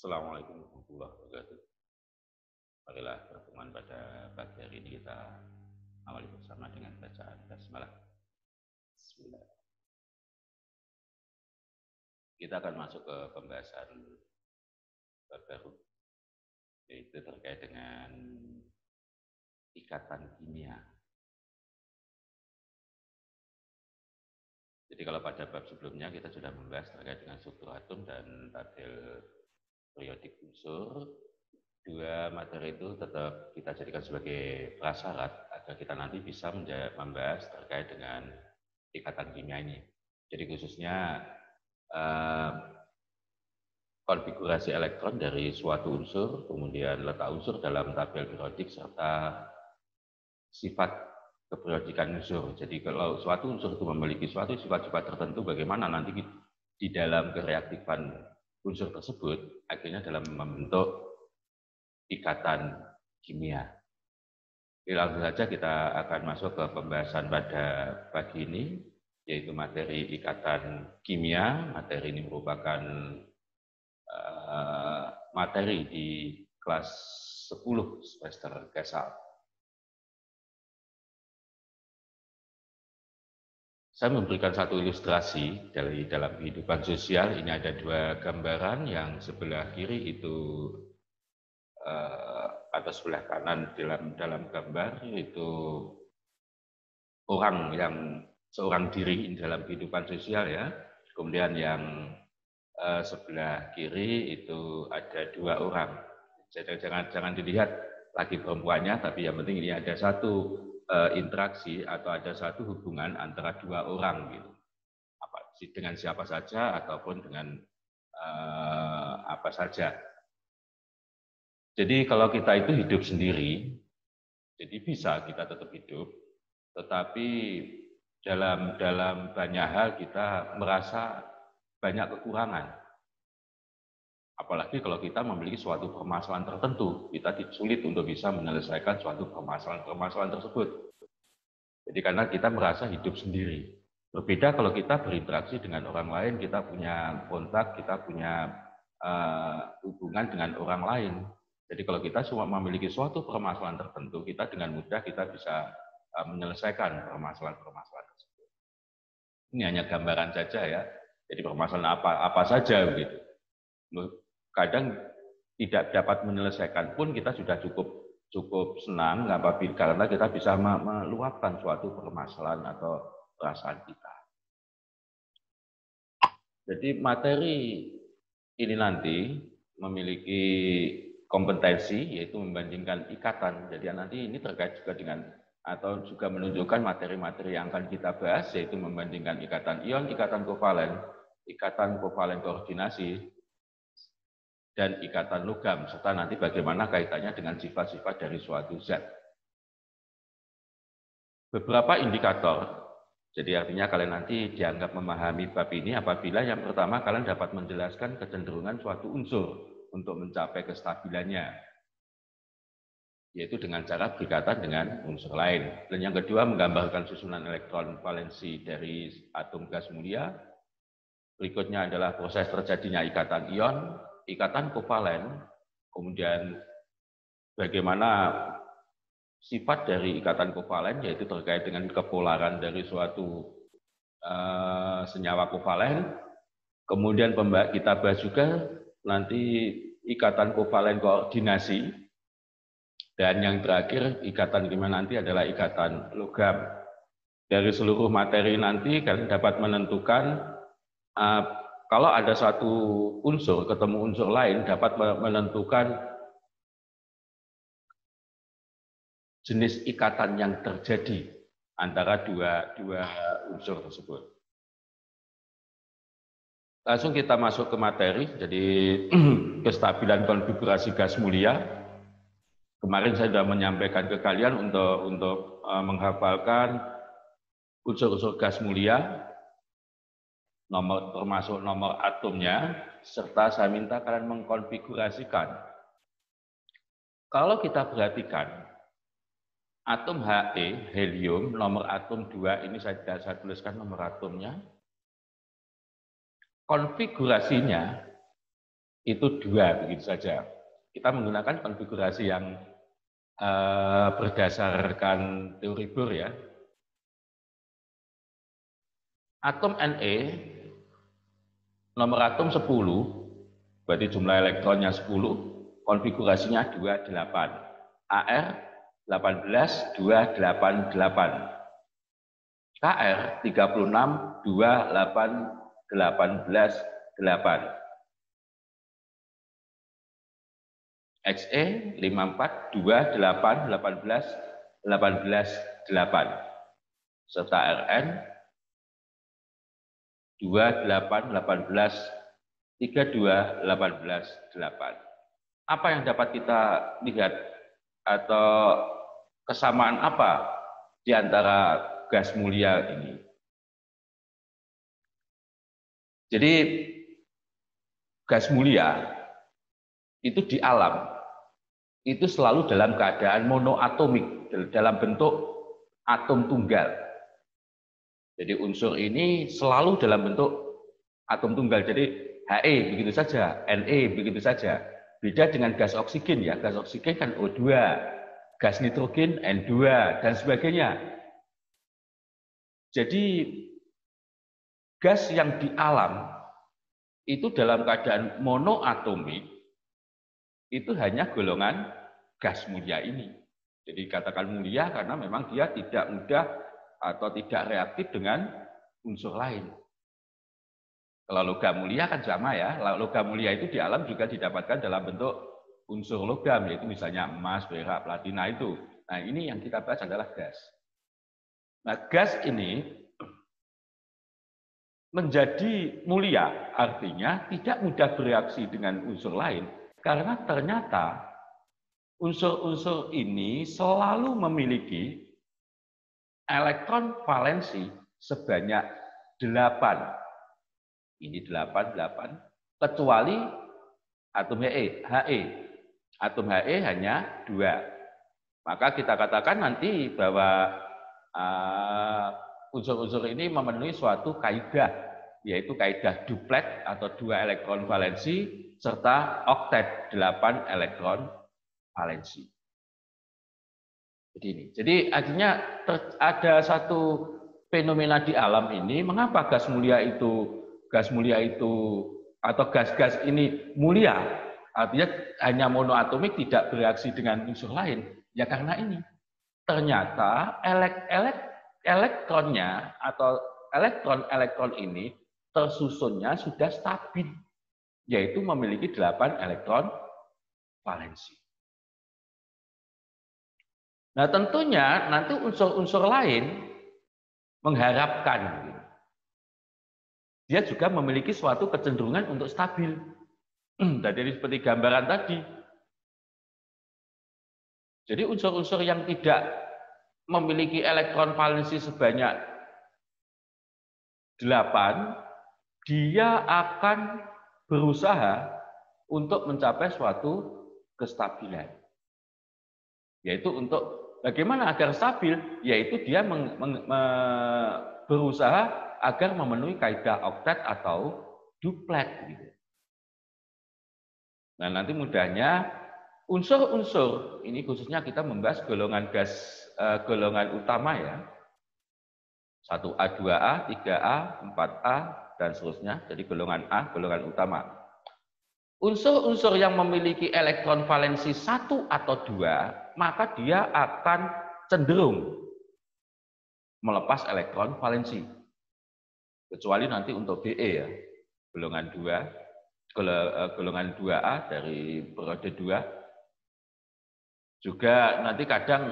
Assalamualaikum warahmatullahi wabarakatuh. Marilah pertemuan pada pagi hari ini kita awali bersama dengan bacaan basmalah. Bismillah. Kita akan masuk ke pembahasan baru, yaitu terkait dengan ikatan kimia. Jadi kalau pada bab sebelumnya kita sudah membahas terkait dengan struktur atom dan tabel periodik unsur. Dua materi itu tetap kita jadikan sebagai prasyarat agar kita nanti bisa membahas terkait dengan ikatan kimia ini. Jadi khususnya konfigurasi elektron dari suatu unsur, kemudian letak unsur dalam tabel periodik serta sifat keperiodikan unsur. Jadi kalau suatu unsur itu memiliki suatu sifat-sifat tertentu, bagaimana nanti di dalam kereaktifan unsur tersebut akhirnya dalam membentuk ikatan kimia. Langsung saja kita akan masuk ke pembahasan pada pagi ini, yaitu materi ikatan kimia. Materi ini merupakan materi di kelas 10 semester GASAL. Saya memberikan satu ilustrasi dari dalam kehidupan sosial. Ini ada dua gambaran, yang sebelah kiri itu atau sebelah kanan dalam gambar itu orang yang seorang diri dalam kehidupan sosial ya. Kemudian yang sebelah kiri itu ada dua orang. Jangan dilihat laki perempuannya, tapi yang penting ini ada satu interaksi atau ada satu hubungan antara dua orang gitu. Dengan siapa saja ataupun dengan apa saja. Jadi kalau kita itu hidup sendiri, jadi bisa kita tetap hidup, tetapi dalam banyak hal kita merasa banyak kekurangan. Apalagi kalau kita memiliki suatu permasalahan tertentu, kita sulit untuk bisa menyelesaikan suatu permasalahan tersebut. Jadi karena kita merasa hidup sendiri. Berbeda kalau kita berinteraksi dengan orang lain, kita punya kontak, kita punya hubungan dengan orang lain. Jadi kalau kita cuma memiliki suatu permasalahan tertentu, kita dengan mudah kita bisa menyelesaikan permasalahan tersebut. Ini hanya gambaran saja ya. Jadi permasalahan apa saja begitu. Kadang tidak dapat menyelesaikan pun kita sudah cukup senang apabila karena kita bisa meluapkan suatu permasalahan atau perasaan kita. Jadi materi ini nanti memiliki kompetensi, yaitu membandingkan ikatan. Jadi nanti ini terkait juga dengan atau juga menunjukkan materi-materi yang akan kita bahas, yaitu membandingkan ikatan ion, ikatan kovalen koordinasi, dan ikatan logam, serta nanti bagaimana kaitannya dengan sifat-sifat dari suatu zat. Beberapa indikator, jadi artinya kalian nanti dianggap memahami bab ini apabila yang pertama kalian dapat menjelaskan kecenderungan suatu unsur untuk mencapai kestabilannya, yaitu dengan cara berikatan dengan unsur lain. Dan yang kedua, menggambarkan susunan elektron valensi dari atom gas mulia. Berikutnya adalah proses terjadinya ikatan ion, ikatan kovalen, kemudian bagaimana sifat dari ikatan kovalen, yaitu terkait dengan kepolaran dari suatu senyawa kovalen. Kemudian kita bahas juga nanti ikatan kovalen koordinasi, dan yang terakhir ikatan kimia nanti adalah ikatan logam. Dari seluruh materi nanti kalian dapat menentukan kalau ada satu unsur ketemu unsur lain, dapat menentukan jenis ikatan yang terjadi antara dua unsur tersebut. Langsung kita masuk ke materi, jadi kestabilan konfigurasi gas mulia. Kemarin saya sudah menyampaikan ke kalian untuk menghafalkan unsur-unsur gas mulia, termasuk nomor atomnya, serta saya minta kalian mengkonfigurasikan. Kalau kita perhatikan, atom He, helium, nomor atom 2, ini saya tuliskan nomor atomnya. Konfigurasinya itu 2, begitu saja. Kita menggunakan konfigurasi yang berdasarkan teori Bohr ya. Atom Ne, nomor atom 10, berarti jumlah elektronnya 10, konfigurasinya 28. Ar 18, 288. Kr 36, 28, 18, 8. Xe 54, 2, 8, 18, 18, 8. Serta Rn 2, 8, 18, 32, 18, 8. Apa yang dapat kita lihat atau kesamaan apa di antara gas mulia ini? Jadi gas mulia itu di alam itu selalu dalam keadaan monoatomik, dalam bentuk atom tunggal. Jadi unsur ini selalu dalam bentuk atom tunggal. Jadi He begitu saja, Ne begitu saja. Beda dengan gas oksigen ya, gas oksigen kan O2, gas nitrogen N2 dan sebagainya. Jadi gas yang di alam itu dalam keadaan monoatomik itu hanya golongan gas mulia ini. Jadi katakan mulia karena memang dia tidak mudah atau tidak reaktif dengan unsur lain. Kalau logam mulia kan sama ya, logam mulia itu di alam juga didapatkan dalam bentuk unsur logam, yaitu misalnya emas, perak, platina itu. Nah ini yang kita bahas adalah gas. Nah gas ini menjadi mulia, artinya tidak mudah bereaksi dengan unsur lain, karena ternyata unsur-unsur ini selalu memiliki elektron valensi sebanyak 8. Ini 8, kecuali atom He. Atom He hanya 2. Maka kita katakan nanti bahwa unsur-unsur ini memenuhi suatu kaidah, yaitu kaidah duplet atau 2 elektron valensi serta oktet 8 elektron valensi. Jadi ini. Jadi artinya ada satu fenomena di alam ini, mengapa gas mulia itu atau gas-gas ini mulia, artinya hanya monoatomik, tidak bereaksi dengan unsur lain. Ya karena ini. Ternyata elektronnya atau elektron ini tersusunnya sudah stabil, yaitu memiliki 8 elektron valensi. Nah tentunya nanti unsur-unsur lain mengharapkan dia juga memiliki suatu kecenderungan untuk stabil. Jadi seperti gambaran tadi. Jadi unsur-unsur yang tidak memiliki elektron valensi sebanyak 8, dia akan berusaha untuk mencapai suatu kestabilan. Yaitu untuk bagaimana agar stabil, yaitu dia berusaha agar memenuhi kaidah oktet atau duplet. Nah nanti mudahnya unsur-unsur ini khususnya kita membahas golongan gas, golongan utama ya, 1A, 2A, 3A, 4A dan seterusnya. Jadi golongan A, golongan utama. Unsur-unsur yang memiliki elektron valensi 1 atau 2, maka dia akan cenderung melepas elektron valensi. Kecuali nanti untuk Be ya, golongan 2A dari periode 2. Juga nanti kadang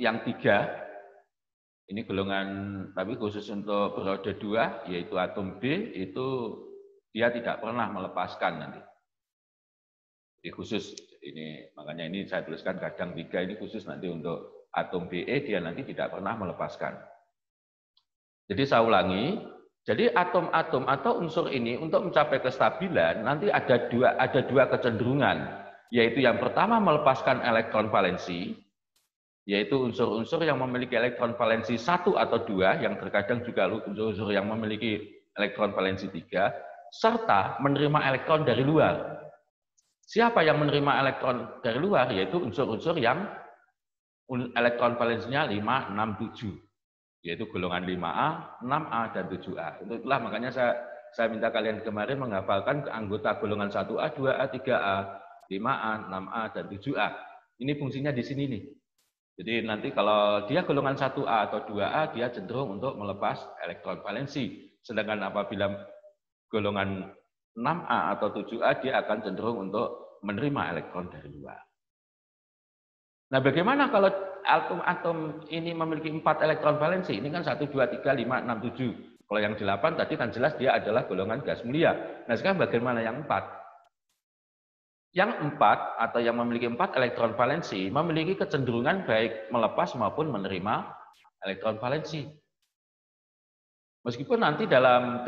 yang 3, ini golongan, tapi khusus untuk periode 2, yaitu atom B, itu dia tidak pernah melepaskan nanti. Jadi khusus, ini makanya ini saya tuliskan kadang 3, ini khusus nanti untuk atom Be, dia nanti tidak pernah melepaskan. Jadi saya ulangi, jadi atom-atom atau unsur ini untuk mencapai kestabilan nanti ada dua kecenderungan, yaitu yang pertama melepaskan elektron valensi, yaitu unsur-unsur yang memiliki elektron valensi 1 atau 2, yang terkadang juga unsur-unsur yang memiliki elektron valensi 3, serta menerima elektron dari luar. Siapa yang menerima elektron dari luar? Yaitu unsur-unsur yang elektron valensinya 5, 6, 7. Yaitu golongan 5A, 6A, dan 7A. Itulah makanya saya minta kalian kemarin menghafalkan anggota golongan 1A, 2A, 3A, 5A, 6A, dan 7A. Ini fungsinya di sini nih. Jadi nanti kalau dia golongan 1A atau 2A, dia cenderung untuk melepas elektron valensi. Sedangkan apabila golongan 6A atau 7A, dia akan cenderung untuk menerima elektron dari luar. Nah, bagaimana kalau atom-atom ini memiliki 4 elektron valensi? Ini kan 1, 2, 3, 5, 6, 7. Kalau yang 8 tadi kan jelas dia adalah golongan gas mulia. Nah, sekarang bagaimana yang 4? Yang 4 atau yang memiliki 4 elektron valensi memiliki kecenderungan baik melepas maupun menerima elektron valensi. Meskipun nanti dalam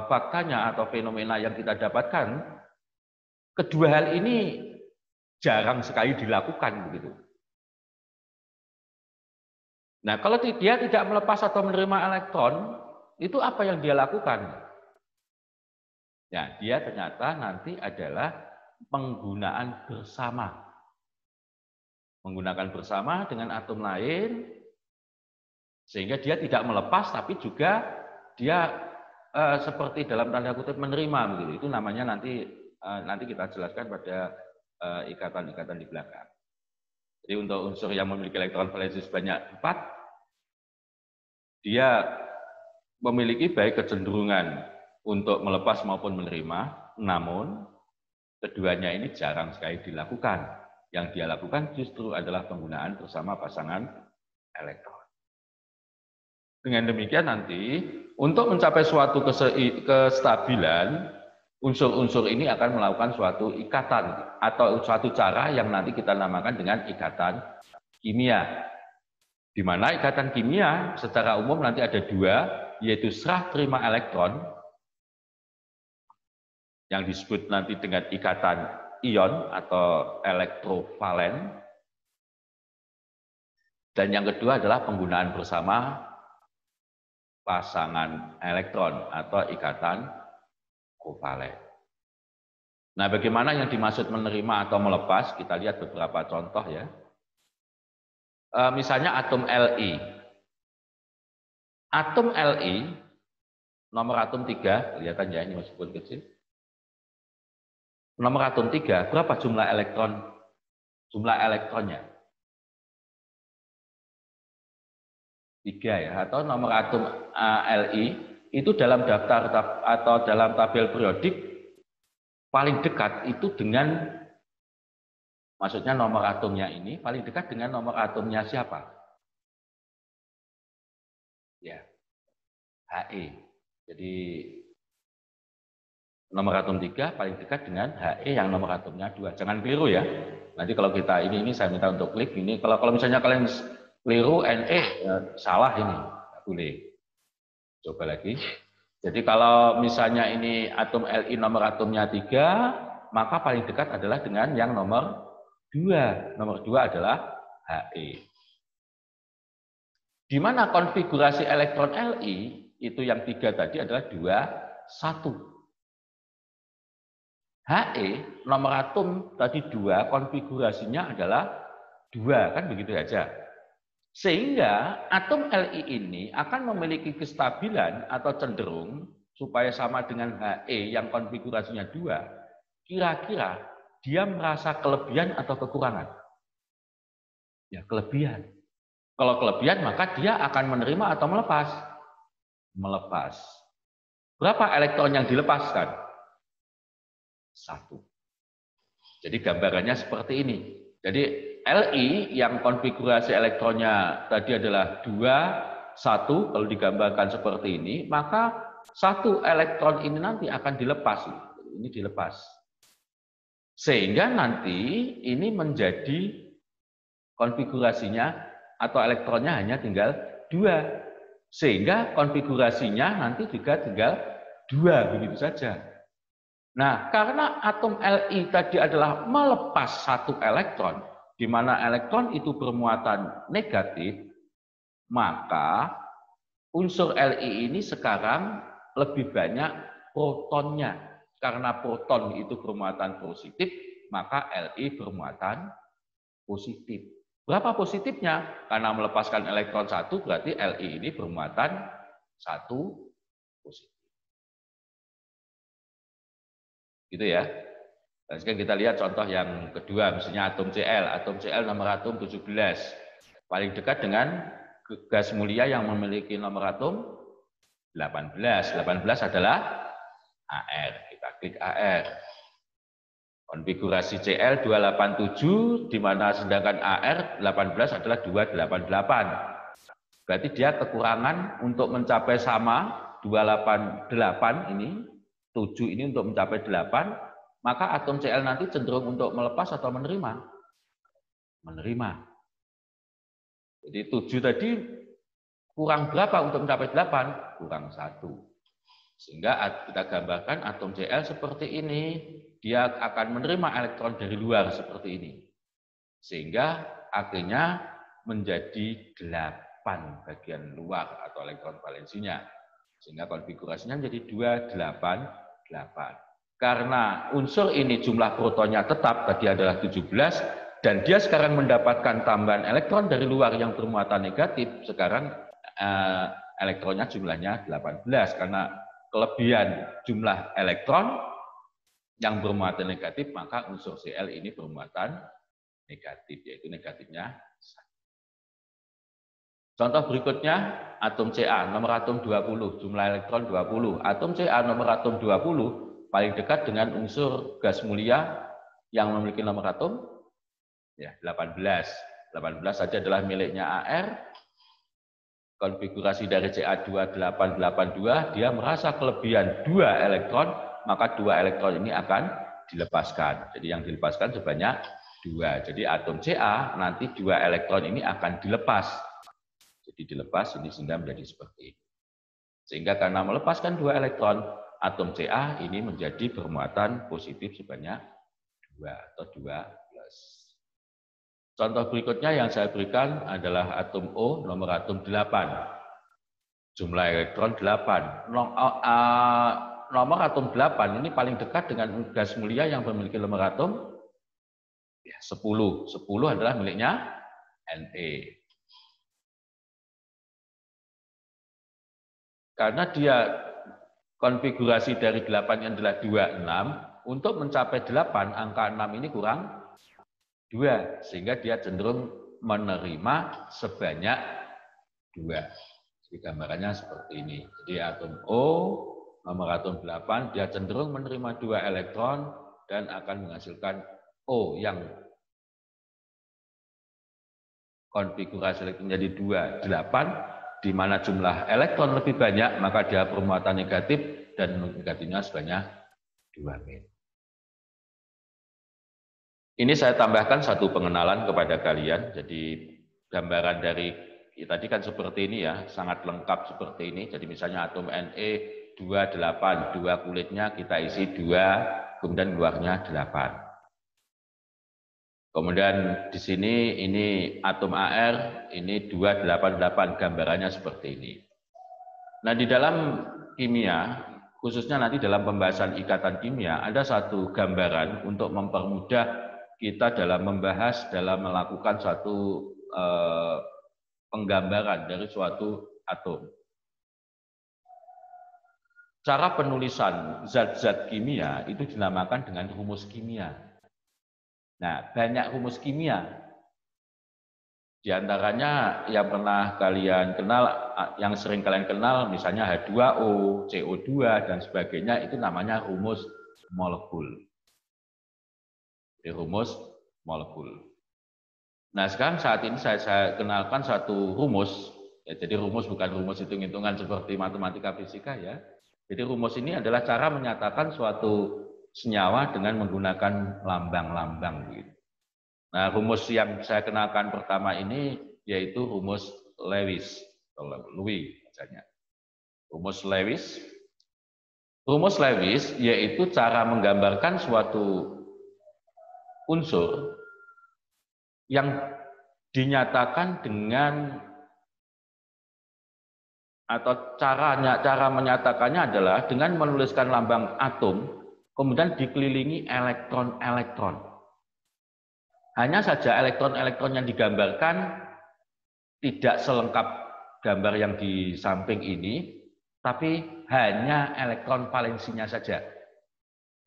faktanya atau fenomena yang kita dapatkan, kedua hal ini jarang sekali dilakukan begitu. Nah, kalau dia tidak melepas atau menerima elektron, itu apa yang dia lakukan? Ya, dia ternyata nanti adalah penggunaan bersama. Menggunakan bersama dengan atom lain, sehingga dia tidak melepas, tapi juga dia seperti dalam tanda kutip menerima begitu. Itu namanya nanti kita jelaskan pada ikatan-ikatan di belakang. Jadi untuk unsur yang memiliki elektron valensi sebanyak 4, dia memiliki baik kecenderungan untuk melepas maupun menerima, namun keduanya ini jarang sekali dilakukan. Yang dia lakukan justru adalah penggunaan bersama pasangan elektron. Dengan demikian nanti, untuk mencapai suatu kestabilan, unsur-unsur ini akan melakukan suatu ikatan atau suatu cara yang nanti kita namakan dengan ikatan kimia. Di mana ikatan kimia secara umum nanti ada 2, yaitu serah terima elektron, yang disebut nanti dengan ikatan ion atau elektrovalen. Dan yang kedua adalah penggunaan bersama pasangan elektron atau ikatan kovalen. Nah, bagaimana yang dimaksud menerima atau melepas? Kita lihat beberapa contoh ya. Misalnya atom Li. Atom Li, nomor atom 3, kelihatan ya ini meskipun kecil. Nomor atom 3, berapa jumlah elektron? Jumlah elektronnya? 3 ya, atau nomor atom Li itu dalam daftar atau dalam tabel periodik paling dekat itu dengan, maksudnya nomor atomnya ini paling dekat dengan nomor atomnya siapa? Ya, He. Jadi nomor atom 3 paling dekat dengan He yang nomor atomnya 2. Jangan keliru ya. Nanti kalau kita ini saya minta untuk klik ini. Kalau misalnya kalian keliru Ne, ya salah ini. Nggak boleh. Coba lagi. Jadi kalau misalnya ini atom Li nomor atomnya 3, maka paling dekat adalah dengan yang nomor 2. Nomor 2 adalah He. Di mana konfigurasi elektron Li itu yang 3 tadi adalah 2, 1. He nomor atom tadi 2, konfigurasinya adalah 2, kan begitu saja. Sehingga atom Li ini akan memiliki kestabilan atau cenderung supaya sama dengan He yang konfigurasinya 2. Kira-kira dia merasa kelebihan atau kekurangan? Ya, kelebihan. Kalau kelebihan maka dia akan menerima atau melepas? Melepas. Berapa elektron yang dilepaskan? 1. Jadi gambarannya seperti ini. Jadi Li yang konfigurasi elektronnya tadi adalah 2, 1, kalau digambarkan seperti ini, maka 1 elektron ini nanti akan dilepas. Ini dilepas. Sehingga nanti ini menjadi konfigurasinya atau elektronnya hanya tinggal 2. Sehingga konfigurasinya nanti juga tinggal 2, begitu saja. Nah, karena atom Li tadi adalah melepas 1 elektron, di mana elektron itu bermuatan negatif, maka unsur Li ini sekarang lebih banyak protonnya. Karena proton itu bermuatan positif, maka Li bermuatan positif. Berapa positifnya? Karena melepaskan elektron 1, berarti Li ini bermuatan 1 positif. Gitu ya. Nah, sekarang kita lihat contoh yang kedua, misalnya atom Cl. Atom Cl nomor atom 17. Paling dekat dengan gas mulia yang memiliki nomor atom 18. 18 adalah AR. Kita klik AR. Konfigurasi Cl 287, di mana sedangkan AR 18 adalah 288. Berarti dia kekurangan untuk mencapai sama 288 ini, 7 ini untuk mencapai 8, maka atom Cl nanti cenderung untuk melepas atau menerima? Menerima. Jadi 7 tadi kurang berapa untuk mencapai 8? Kurang 1. Sehingga kita gambarkan atom Cl seperti ini. Dia akan menerima elektron dari luar seperti ini. Sehingga akhirnya menjadi 8 bagian luar atau elektron valensinya. Sehingga konfigurasinya menjadi 288. Karena unsur ini jumlah protonnya tetap, tadi adalah 17, dan dia sekarang mendapatkan tambahan elektron dari luar yang bermuatan negatif, sekarang elektronnya jumlahnya 18, karena kelebihan jumlah elektron yang bermuatan negatif, maka unsur Cl ini bermuatan negatif, yaitu negatifnya 1. Contoh berikutnya, atom Ca, nomor atom 20, jumlah elektron 20. Atom Ca nomor atom 20, paling dekat dengan unsur gas mulia yang memiliki nomor atom ya 18. 18 saja adalah miliknya AR. Konfigurasi dari Ca2882, dia merasa kelebihan 2 elektron, maka 2 elektron ini akan dilepaskan. Jadi yang dilepaskan sebanyak 2. Jadi atom Ca nanti 2 elektron ini akan dilepas. Jadi dilepas ini sehingga menjadi seperti ini. Sehingga karena melepaskan 2 elektron, atom Ca ini menjadi bermuatan positif sebanyak 2 atau 2+. Contoh berikutnya yang saya berikan adalah atom O nomor atom 8. Jumlah elektron 8. Nomor atom 8 ini paling dekat dengan gas mulia yang memiliki nomor atom 10. 10 adalah miliknya Ne. Karena dia konfigurasi dari 8 adalah 26, untuk mencapai 8, angka 6 ini kurang 2, sehingga dia cenderung menerima sebanyak 2. Jadi gambarannya seperti ini. Jadi atom O, nomor atom 8, dia cenderung menerima 2 elektron dan akan menghasilkan O yang konfigurasi elektron menjadi 2, 8, di mana jumlah elektron lebih banyak, maka dia bermuatan negatif dan negatifnya sebanyak 2 min. Ini saya tambahkan satu pengenalan kepada kalian. Jadi gambaran dari tadi kan seperti ini ya, sangat lengkap seperti ini. Jadi misalnya atom Ne 28, 2 kulitnya kita isi 2, kemudian luarnya 8. Kemudian di sini ini atom Ar, ini 288, gambarannya seperti ini. Nah, di dalam kimia, khususnya nanti dalam pembahasan ikatan kimia, ada satu gambaran untuk mempermudah kita dalam membahas, dalam melakukan suatu penggambaran dari suatu atom. Cara penulisan zat-zat kimia itu dinamakan dengan rumus kimia. Nah, banyak rumus kimia. Di antaranya yang pernah kalian kenal, yang sering kalian kenal, misalnya H2O, CO2, dan sebagainya, itu namanya rumus molekul. Jadi rumus molekul. Nah, sekarang saat ini saya kenalkan satu rumus. Ya, jadi rumus bukan rumus hitung-hitungan seperti matematika fisika ya. Jadi rumus ini adalah cara menyatakan suatu senyawa dengan menggunakan lambang-lambang. Gitu. Nah, rumus yang saya kenalkan pertama ini yaitu rumus Lewis. Louis misalnya. Rumus Lewis. Rumus Lewis yaitu cara menggambarkan suatu unsur yang dinyatakan dengan atau cara menyatakannya adalah dengan menuliskan lambang atom, kemudian dikelilingi elektron-elektron. Hanya saja elektron-elektron yang digambarkan tidak selengkap gambar yang di samping ini, tapi hanya elektron valensinya saja.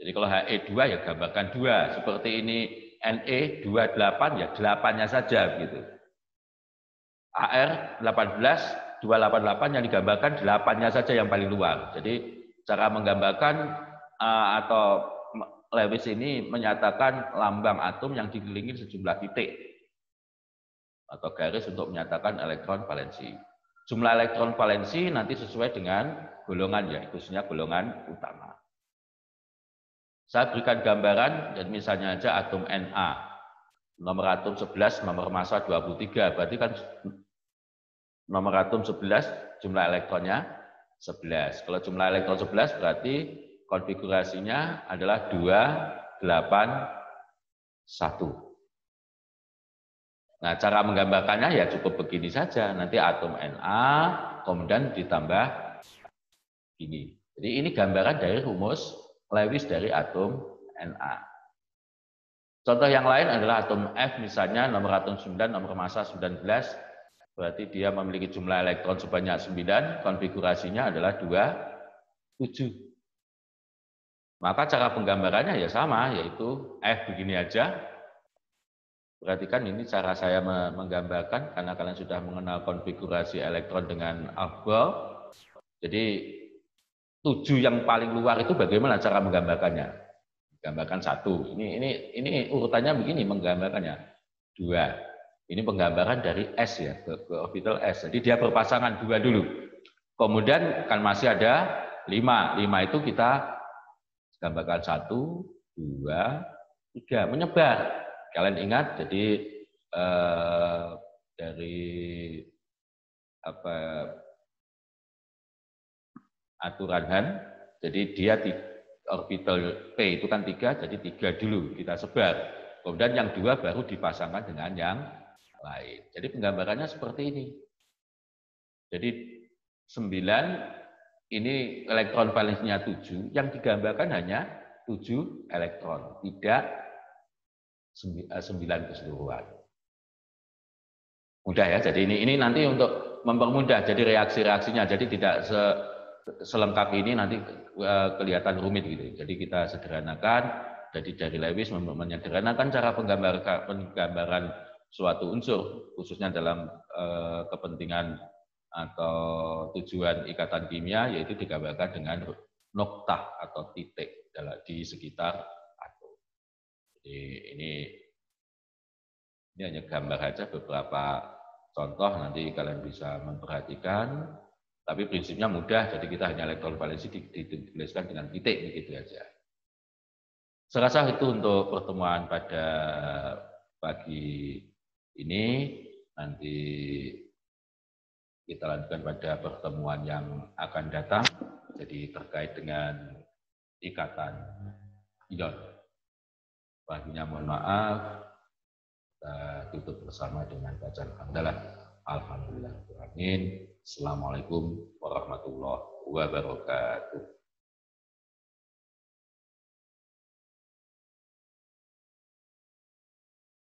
Jadi kalau He2 ya gambarkan 2, seperti ini Ne28 ya 8-nya saja begitu. Ar18 288 yang digambarkan 8-nya saja yang paling luar. Jadi cara menggambarkan atau Lewis ini menyatakan lambang atom yang dikelilingi sejumlah titik atau garis untuk menyatakan elektron valensi. Jumlah elektron valensi nanti sesuai dengan golongan ya, khususnya golongan utama. Saya berikan gambaran, dan misalnya aja atom Na. Nomor atom 11, nomor massa 23, berarti kan nomor atom 11, jumlah elektronnya 11. Kalau jumlah elektron 11 berarti konfigurasinya adalah 2, 8, 1. Nah, cara menggambarkannya ya cukup begini saja. Nanti atom Na, kemudian ditambah ini. Jadi ini gambaran dari rumus Lewis dari atom Na. Contoh yang lain adalah atom F, misalnya nomor atom 9, nomor massa 19, berarti dia memiliki jumlah elektron sebanyak 9, konfigurasinya adalah 2, 7. Maka cara penggambarannya ya sama, yaitu F begini aja. Perhatikan ini cara saya menggambarkan, karena kalian sudah mengenal konfigurasi elektron dengan alkohol. Jadi 7 yang paling luar itu bagaimana cara menggambarkannya? Gambarkan 1. Ini urutannya begini menggambarkannya. 2. Ini penggambaran dari S ya, ke orbital S. Jadi dia berpasangan 2 dulu. Kemudian kan masih ada 5. 5 itu kita gambarkan 1, 2, 3. Menyebar. Kalian ingat, jadi dari aturan Han, jadi dia orbital P itu kan 3, jadi 3 dulu kita sebar. Kemudian yang 2 baru dipasangkan dengan yang lain. Jadi penggambarannya seperti ini. Jadi 9 ini elektron valensinya 7, yang digambarkan hanya 7 elektron, tidak 9 keseluruhan. Mudah ya, jadi ini nanti untuk mempermudah jadi reaksi-reaksinya, jadi tidak selengkap ini nanti kelihatan rumit gitu. Jadi kita sederhanakan, jadi dari Lewis menyederhanakan cara penggambaran suatu unsur, khususnya dalam kepentingan atau tujuan ikatan kimia, yaitu digambarkan dengan noktah atau titik di sekitar atom. Jadi ini hanya gambar saja beberapa contoh, nanti kalian bisa memperhatikan. Tapi prinsipnya mudah, jadi kita hanya elektron valensi dituliskan dengan titik begitu aja. Saya rasa itu untuk pertemuan pada pagi ini. Nanti kita lanjutkan pada pertemuan yang akan datang, jadi terkait dengan ikatan ion. Paginya mohon maaf, kita tutup bersama dengan bacaan hamdalah. Alhamdulillah. Assalamualaikum warahmatullahi wabarakatuh.